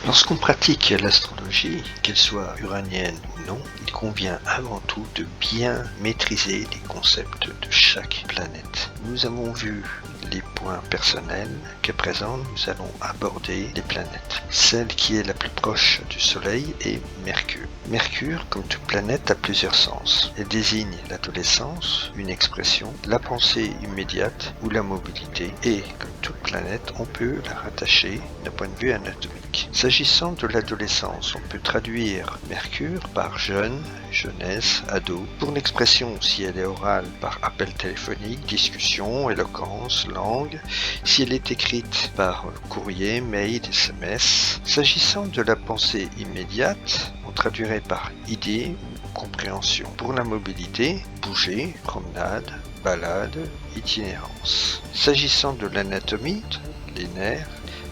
Lorsqu'on pratique l'astrologie, qu'elle soit uranienne ou non, il convient avant tout de bien maîtriser les concepts de chaque planète. Nous avons vu les points personnels, qu'à présent nous allons aborder les planètes. Celle qui est la plus proche du Soleil est Mercure. Mercure, comme toute planète, a plusieurs sens. Elle désigne l'adolescence, une expression, la pensée immédiate ou la mobilité, et comme toute planète, on peut la rattacher d'un point de vue anatomique. S'agissant de l'adolescence, on peut traduire Mercure par jeune, jeunesse, ado. Pour l'expression, si elle est orale, par appel téléphonique, discussion, éloquence, langue. Si elle est écrite par courrier, mail, SMS. S'agissant de la pensée immédiate, on traduirait par idée ou compréhension. Pour la mobilité, bouger, promenade, balade, itinérance. S'agissant de l'anatomie, les nerfs,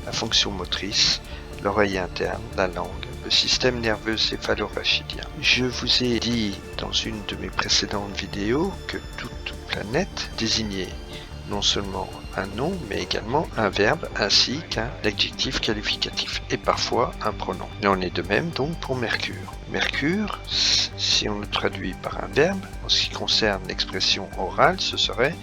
la fonction motrice, l'oreille interne, la langue, le système nerveux céphalorachidien. Je vous ai dit dans une de mes précédentes vidéos que toute planète désignait non seulement un nom, mais également un verbe ainsi qu'un adjectif qualificatif et parfois un pronom. Il en est de même donc pour Mercure. Mercure, si on le traduit par un verbe, en ce qui concerne l'expression orale, ce serait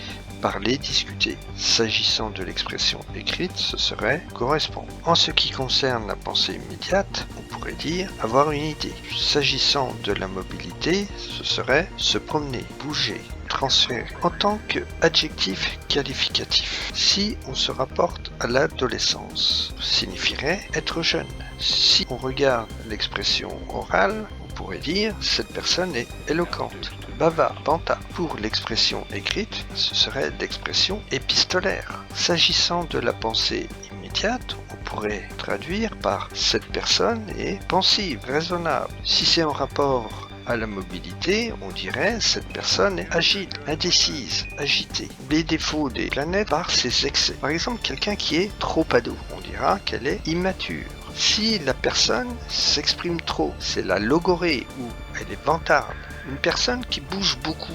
parler, discuter. S'agissant de l'expression écrite, ce serait correspondre. En ce qui concerne la pensée immédiate, on pourrait dire avoir une idée. S'agissant de la mobilité, ce serait se promener, bouger, transférer. En tant qu'adjectif qualificatif, si on se rapporte à l'adolescence, signifierait être jeune. Si on regarde l'expression orale, on pourrait dire cette personne est éloquente, bavard, panta. Pour l'expression écrite, ce serait l'expression épistolaire. S'agissant de la pensée immédiate, on pourrait traduire par cette personne est pensive, raisonnable. Si c'est en rapport à la mobilité, on dirait cette personne est agile, indécise, agitée. Les défauts des planètes par ses excès. Par exemple, quelqu'un qui est trop ado, on dira qu'elle est immature. Si la personne s'exprime trop, c'est la logorée ou elle est vantarde. Une personne qui bouge beaucoup,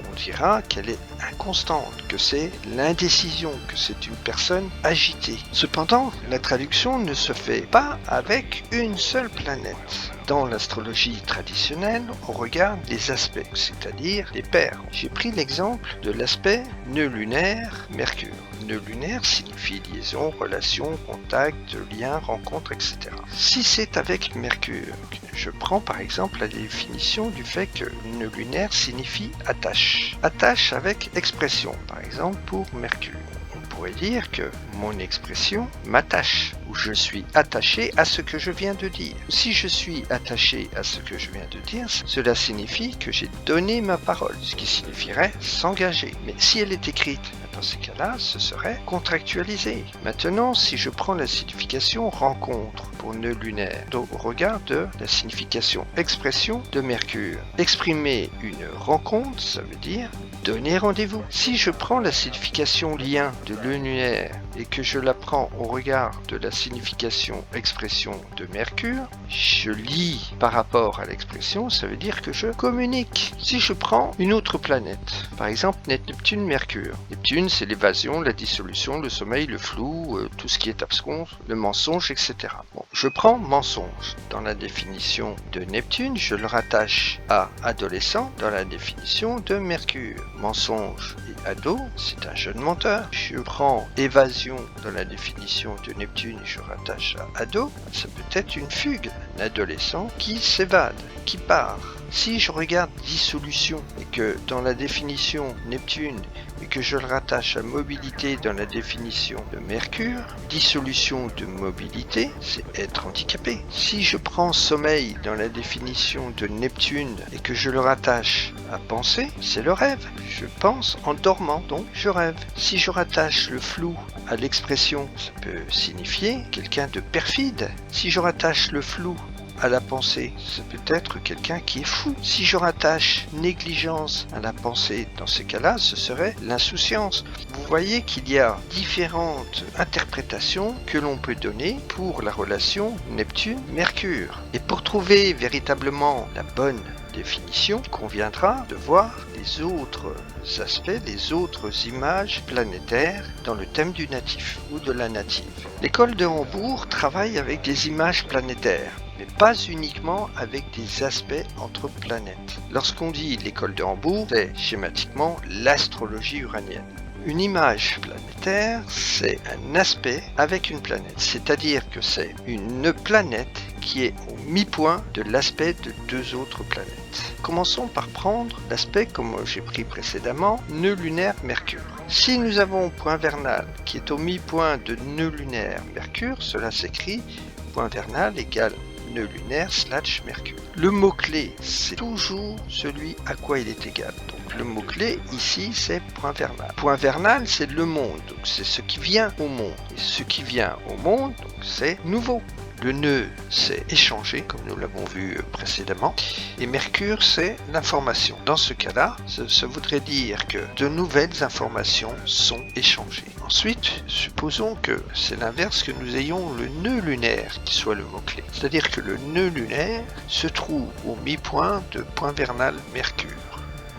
on dira qu'elle est inconstante, que c'est l'indécision, que c'est une personne agitée. Cependant, la traduction ne se fait pas avec une seule planète. Dans l'astrologie traditionnelle, on regarde les aspects, c'est-à-dire les paires. J'ai pris l'exemple de l'aspect nœud lunaire Mercure. Nœud lunaire signifie liaison, relation, contact, lien, rencontre, etc. Si c'est avec Mercure, je prends par exemple la définition du fait que nœud lunaire signifie attache. Attache avec expression, par exemple pour Mercure. On pourrait dire que mon expression m'attache, ou je suis attaché à ce que je viens de dire. Si je suis attaché à ce que je viens de dire, cela signifie que j'ai donné ma parole, ce qui signifierait s'engager. Mais si elle est écrite, dans ces cas-là, ce serait contractualisé. Maintenant, si je prends la signification rencontre pour nœud lunaire, donc au regard de la signification expression de Mercure. Exprimer une rencontre, ça veut dire donner rendez-vous. Si je prends la signification lien de nœud lunaire et que je la prends au regard de la signification expression de Mercure, je lis par rapport à l'expression, ça veut dire que je communique. Si je prends une autre planète, par exemple Neptune, Mercure. Neptune, c'est l'évasion, la dissolution, le sommeil, le flou, tout ce qui est abscon, le mensonge, etc. Bon, je prends mensonge. Dans la définition de Neptune, je le rattache à adolescent dans la définition de Mercure. Mensonge et ado, c'est un jeune menteur. Je prends évasion dans la définition de Neptune et je rattache à ado, ça peut être une fugue, un adolescent qui s'évade, qui part. Si je regarde dissolution et que dans la définition Neptune et que je le rattache à mobilité dans la définition de Mercure, dissolution de mobilité, c'est être handicapé. Si je prends sommeil dans la définition de Neptune et que je le rattache à penser, c'est le rêve. Je pense en dormant, donc je rêve. Si je rattache le flou à l'expression, ça peut signifier quelqu'un de perfide. Si je rattache le flou à la pensée, ça peut être quelqu'un qui est fou. Si je rattache négligence à la pensée, dans ces cas-là, ce serait l'insouciance. Vous voyez qu'il y a différentes interprétations que l'on peut donner pour la relation Neptune-Mercure. Et pour trouver véritablement la bonne définition, il conviendra de voir les autres aspects, les autres images planétaires dans le thème du natif ou de la native. L'école de Hambourg travaille avec des images planétaires, mais pas uniquement avec des aspects entre planètes. Lorsqu'on dit l'école de Hambourg, c'est schématiquement l'astrologie uranienne. Une image planétaire, c'est un aspect avec une planète, c'est-à-dire que c'est une planète qui est au mi-point de l'aspect de deux autres planètes. Commençons par prendre l'aspect, comme j'ai pris précédemment, nœud lunaire Mercure. Si nous avons point vernal qui est au mi-point de nœud lunaire Mercure, cela s'écrit point vernal égale nœud lunaire / Mercure. Le mot-clé, c'est toujours celui à quoi il est égal. Donc le mot-clé ici, c'est point vernal. Point vernal, c'est le monde, donc c'est ce qui vient au monde. Et ce qui vient au monde, donc c'est nouveau. Le nœud, c'est échanger, comme nous l'avons vu précédemment. Et Mercure, c'est l'information. Dans ce cas-là, ça voudrait dire que de nouvelles informations sont échangées. Ensuite, supposons que c'est l'inverse, que nous ayons le nœud lunaire qui soit le mot-clé. C'est-à-dire que le nœud lunaire se trouve au mi-point de point vernal Mercure.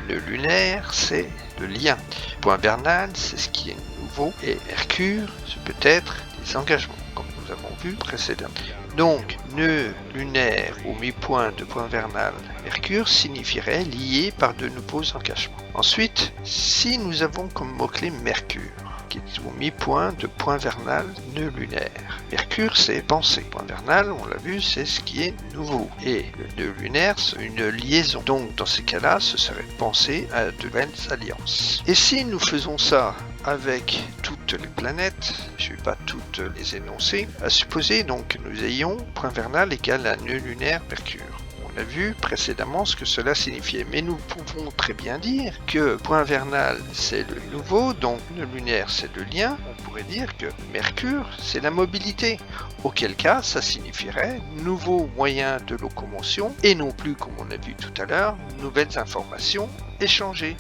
Le lunaire, c'est le lien. Point vernal, c'est ce qui est nouveau. Et Mercure, c'est peut-être des engagements, comme nous avons vu précédemment. Donc, nœud lunaire au mi-point de point vernal Mercure signifierait lié par de nouveaux engagements. Ensuite, si nous avons comme mot-clé Mercure, qui est au mi-point de point vernal nœud lunaire. Mercure, c'est pensée. Point vernal, on l'a vu, c'est ce qui est nouveau. Et le nœud lunaire, c'est une liaison. Donc, dans ces cas-là, ce serait penser à de nouvelles alliances. Et si nous faisons ça avec toutes les planètes, je ne vais pas toutes les énoncer, à supposer donc que nous ayons point vernal égal à nœud lunaire Mercure. On a vu précédemment ce que cela signifiait, mais nous pouvons très bien dire que point vernal c'est le nouveau, donc nœud lunaire c'est le lien. On pourrait dire que Mercure c'est la mobilité, auquel cas ça signifierait nouveau moyen de locomotion et non plus, comme on a vu tout à l'heure, nouvelles informations échangées.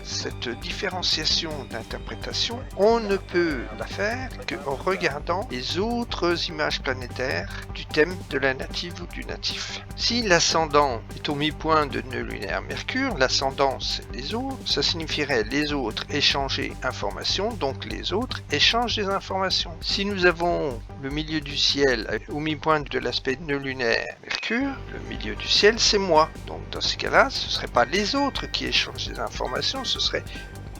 Cette différenciation d'interprétation, on ne peut la faire qu'en regardant les autres images planétaires du thème de la native ou du natif. Si l'ascendant est au mi-point de nœud lunaire Mercure, l'ascendant c'est les autres, ça signifierait les autres échanger informations, donc les autres échangent des informations. Si nous avons le milieu du ciel au mi-point de l'aspect nœud lunaire Mercure, le milieu du ciel c'est moi. Donc dans ce cas-là, ce ne serait pas les autres qui échangent des informations, ce serait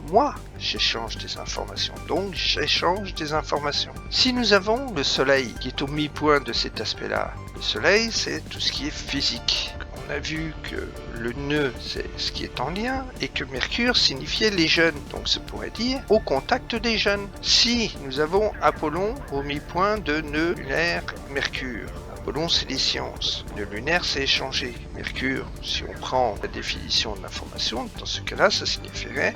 moi, j'échange des informations, donc j'échange des informations. Si nous avons le soleil qui est au mi-point de cet aspect-là, le soleil c'est tout ce qui est physique. On a vu que le nœud c'est ce qui est en lien et que Mercure signifiait les jeunes, donc ça pourrait dire au contact des jeunes. Si nous avons Apollon au mi-point de nœud lunaire Mercure, Apollon, c'est les sciences. Le lunaire, c'est échanger. Mercure, si on prend la définition de l'information, dans ce cas-là, ça signifierait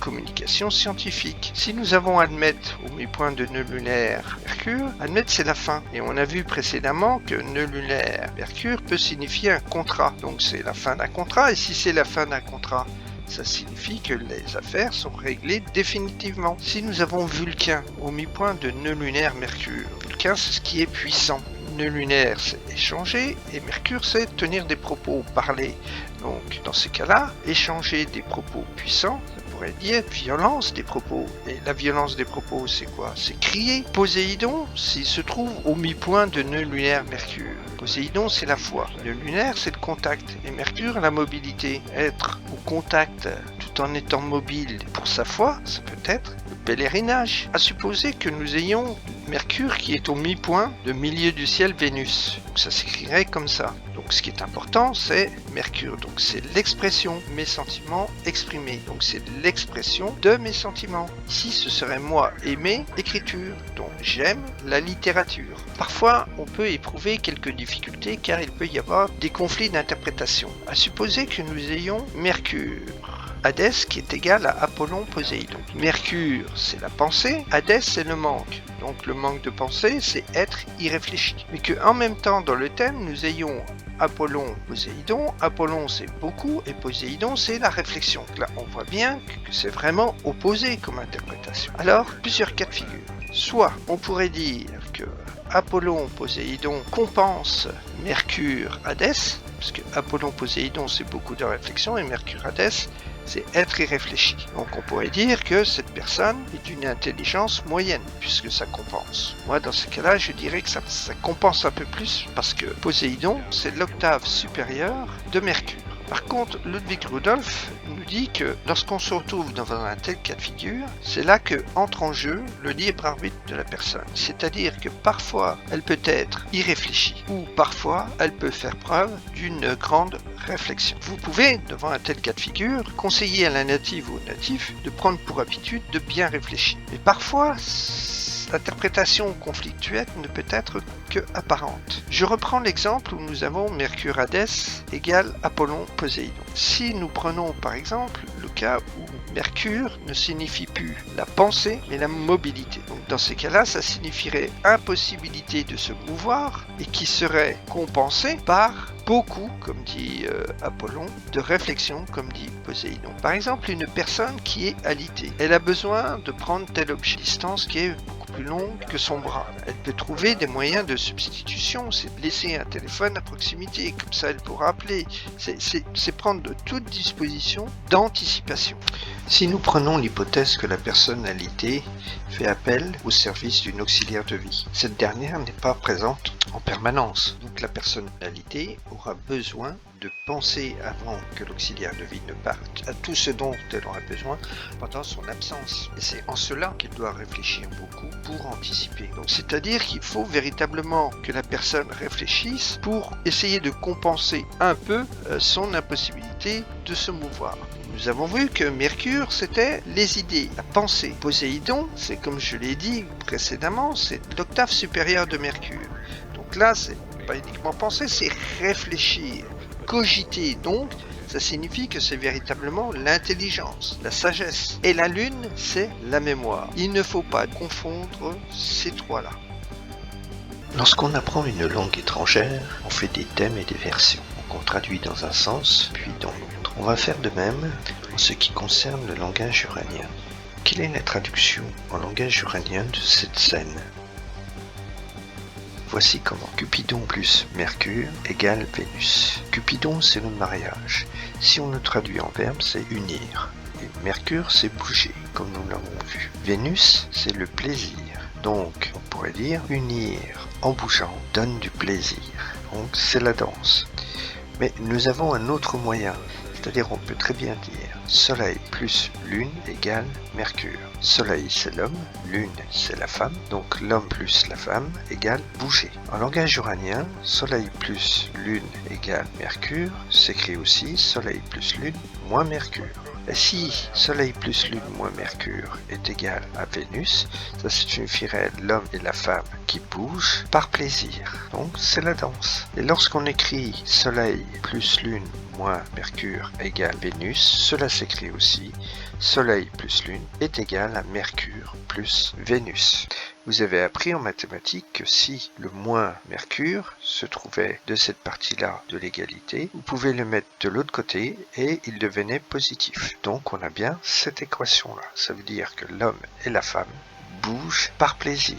communication scientifique. Si nous avons admettre au mi-point de nœud lunaire Mercure, admettre c'est la fin. Et on a vu précédemment que nœud lunaire Mercure peut signifier un contrat. Donc c'est la fin d'un contrat. Et si c'est la fin d'un contrat, ça signifie que les affaires sont réglées définitivement. Si nous avons Vulcain au mi-point de nœud lunaire Mercure, Vulcain c'est ce qui est puissant. Nœud lunaire c'est échanger et Mercure c'est tenir des propos, parler. Donc dans ces cas-là, échanger des propos puissants, ça pourrait dire violence des propos. Et la violence des propos c'est quoi? C'est crier. Poséidon s'il se trouve au mi-point de nœud lunaire Mercure. Poséidon c'est la foi. Le lunaire c'est le contact et Mercure la mobilité. Être au contact tout en étant mobile pour sa foi, ça peut être le pèlerinage. À supposer que nous ayons Mercure qui est au mi-point de milieu du ciel Vénus. Donc ça s'écrirait comme ça. Donc ce qui est important c'est Mercure. Donc c'est l'expression, mes sentiments exprimés. Donc c'est l'expression de mes sentiments. Ici ce serait moi aimer l'écriture. Donc j'aime la littérature. Parfois on peut éprouver quelques difficultés car il peut y avoir des conflits d'interprétation. À supposer que nous ayons Mercure, Hadès qui est égal à Apollon Poséidon. Mercure, c'est la pensée, Hadès, c'est le manque. Donc le manque de pensée, c'est être irréfléchi. Mais qu'en même temps, dans le thème, nous ayons Apollon Poséidon. Apollon, c'est beaucoup, et Poséidon, c'est la réflexion. Là, on voit bien que c'est vraiment opposé comme interprétation. Alors, plusieurs cas de figure. Soit, on pourrait dire que Apollon, Poséidon compense Mercure, Hadès, parce que Apollon, Poséidon, c'est beaucoup de réflexion, et Mercure, Hadès, c'est être irréfléchi. Donc on pourrait dire que cette personne est d'une intelligence moyenne, puisque ça compense. Moi, dans ce cas-là, je dirais que ça compense un peu plus, parce que Poséidon, c'est l'octave supérieure de Mercure. Par contre, Ludwig Rudolph nous dit que lorsqu'on se retrouve dans un tel cas de figure, c'est là que entre en jeu le libre arbitre de la personne. C'est-à-dire que parfois, elle peut être irréfléchie, ou parfois, elle peut faire preuve d'une grande réflexion. Vous pouvez, devant un tel cas de figure, conseiller à la native ou au natif de prendre pour habitude de bien réfléchir. Mais parfois, l'interprétation conflictuelle ne peut être que apparente. Je reprends l'exemple où nous avons Mercure Hadès égale Apollon Poséidon. Si nous prenons par exemple le cas où Mercure ne signifie plus la pensée mais la mobilité. Donc dans ces cas-là, ça signifierait impossibilité de se mouvoir et qui serait compensée par beaucoup, comme dit Apollon, de réflexion, comme dit Poséidon. Par exemple, une personne qui est alitée, elle a besoin de prendre tel objet, distance qui est beaucoup plus longue que son bras. Elle peut trouver des moyens de substitution, c'est de laisser un téléphone à proximité, comme ça elle pourra appeler. C'est prendre de toute disposition d'anticipation. Si nous prenons l'hypothèse que la personne alitée fait appel au service d'une auxiliaire de vie, cette dernière n'est pas présente en permanence. Donc la personne alitée aura besoin de penser avant que l'auxiliaire de vie ne parte à tout ce dont elle aura besoin pendant son absence. Et c'est en cela qu'il doit réfléchir beaucoup pour anticiper. Donc c'est-à-dire qu'il faut véritablement que la personne réfléchisse pour essayer de compenser un peu son impossibilité de se mouvoir. Nous avons vu que Mercure, c'était les idées, la pensée. Poséidon, c'est comme je l'ai dit précédemment, c'est l'octave supérieure de Mercure. Donc là, c'est pas uniquement penser, c'est réfléchir, cogiter. Donc, ça signifie que c'est véritablement l'intelligence, la sagesse. Et la Lune, c'est la mémoire. Il ne faut pas confondre ces trois-là. Lorsqu'on apprend une langue étrangère, on fait des thèmes et des versions. On traduit dans un sens, puis dans l'autre. On va faire de même en ce qui concerne le langage uranien. Quelle est la traduction en langage uranien de cette scène? Voici comment. Cupidon plus Mercure égale Vénus. Cupidon, c'est le mariage. Si on le traduit en verbe, c'est unir. Et Mercure, c'est bouger, comme nous l'avons vu. Vénus, c'est le plaisir. Donc, on pourrait dire unir en bougeant donne du plaisir. Donc, c'est la danse. Mais nous avons un autre moyen. C'est-à-dire on peut très bien dire Soleil plus Lune égale Mercure. Soleil c'est l'homme, Lune c'est la femme, donc l'homme plus la femme égale bouger. En langage uranien, Soleil plus Lune égale Mercure s'écrit aussi Soleil plus Lune moins Mercure. Et si Soleil plus Lune moins Mercure est égal à Vénus, ça signifierait l'homme et la femme qui bougent par plaisir. Donc c'est la danse. Et lorsqu'on écrit Soleil plus Lune moins Mercure égale Vénus, cela s'écrit aussi Soleil plus Lune est égal à Mercure plus Vénus. Vous avez appris en mathématiques que si le moins Mercure se trouvait de cette partie-là de l'égalité, vous pouvez le mettre de l'autre côté et il devenait positif. Donc on a bien cette équation-là. Ça veut dire que l'homme et la femme bougent par plaisir.